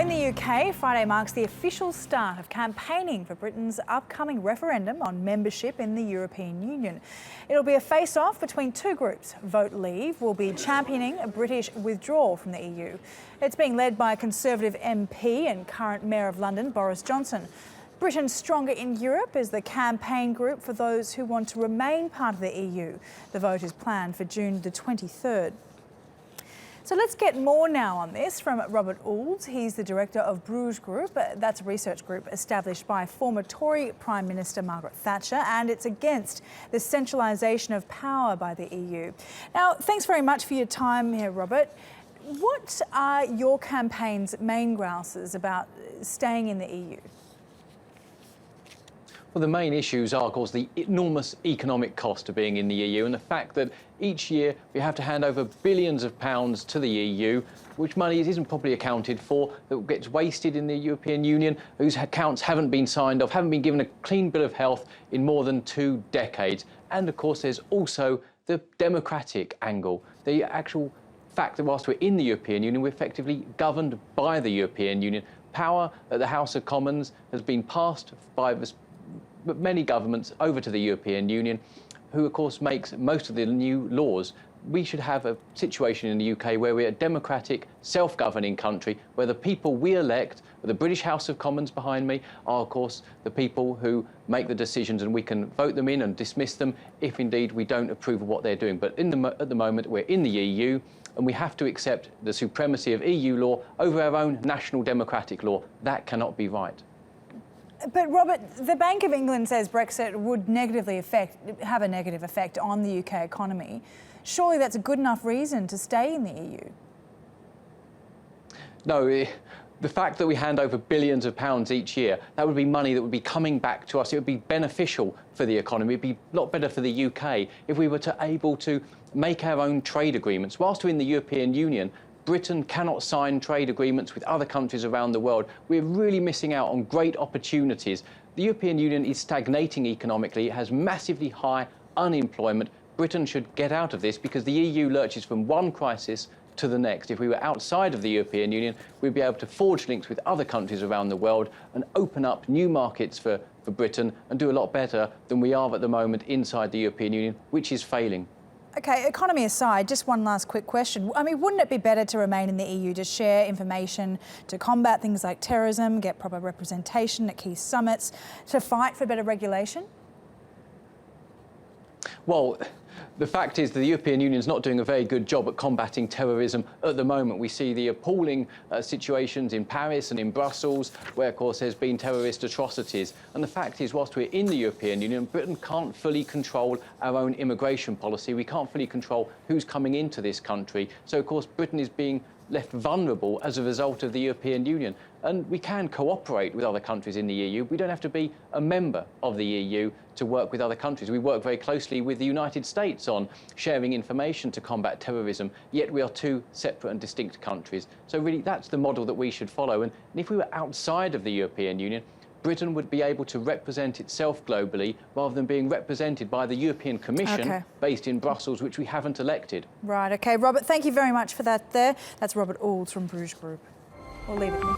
in the UK, Friday marks the official start of campaigning for Britain's upcoming referendum on membership in the European Union. It'll be a face-off between two groups. Vote Leave will be championing a British withdrawal from the EU. It's being led by Conservative MP and current Mayor of London, Boris Johnson. Britain Stronger in Europe is the campaign group for those who want to remain part of the EU. The vote is planned for June the 23rd. So let's get more now on this from Robert Oulds. He's the director of Bruges Group. That's a research group established by former Tory Prime Minister Margaret Thatcher, and it's against the centralisation of power by the EU. Now, thanks very much for your time here, Robert. What are your campaign's main grouses about staying in the EU? Well, the main issues are, of course, the enormous economic cost of being in the EU and the fact that each year we have to hand over billions of pounds to the EU, which money isn't properly accounted for, that gets wasted in the European Union, whose accounts haven't been signed off, haven't been given a clean bill of health in more than 2 decades. And, of course, there's also the democratic angle, the actual fact that whilst we're in the European Union, we're effectively governed by the European Union. Power at the House of Commons has been passed by many governments over to the European Union, who of course makes most of the new laws. We should have a situation in the UK where we're a democratic, self-governing country, where the people we elect, with the British House of Commons behind me, are of course the people who make the decisions, and we can vote them in and dismiss them if indeed we don't approve of what they're doing. But at the moment we're in the EU, and we have to accept the supremacy of EU law over our own national democratic law. That cannot be right. But Robert, the Bank of England says Brexit would have a negative effect on the UK economy. Surely that's a good enough reason to stay in the EU? No, the fact that we hand over billions of pounds each year, that would be money that would be coming back to us. It would be beneficial for the economy. It'd be a lot better for the UK if we were able to make our own trade agreements. Whilst we're in the European Union, Britain cannot sign trade agreements with other countries around the world. We're really missing out on great opportunities. The European Union is stagnating economically. It has massively high unemployment. Britain should get out of this because the EU lurches from one crisis to the next. If we were outside of the European Union, we'd be able to forge links with other countries around the world and open up new markets for Britain and do a lot better than we are at the moment inside the European Union, which is failing. OK, economy aside, just one last quick question. I mean, wouldn't it be better to remain in the EU to share information, to combat things like terrorism, get proper representation at key summits, to fight for better regulation? Well, the fact is that the European Union is not doing a very good job at combating terrorism at the moment. We see the appalling situations in Paris and in Brussels, where, of course, there's been terrorist atrocities. And the fact is, whilst we're in the European Union, Britain can't fully control our own immigration policy. We can't fully control who's coming into this country. So, of course, Britain is being left vulnerable as a result of the European Union. And we can cooperate with other countries in the EU. We don't have to be a member of the EU to work with other countries. We work very closely with the United States on sharing information to combat terrorism, yet we are two separate and distinct countries. So really, that's the model that we should follow. And if we were outside of the European Union, Britain would be able to represent itself globally rather than being represented by the European Commission based in Brussels, which we haven't elected. Right, OK. Robert, thank you very much for that there. That's Robert Oulds from Bruges Group. We'll leave it here.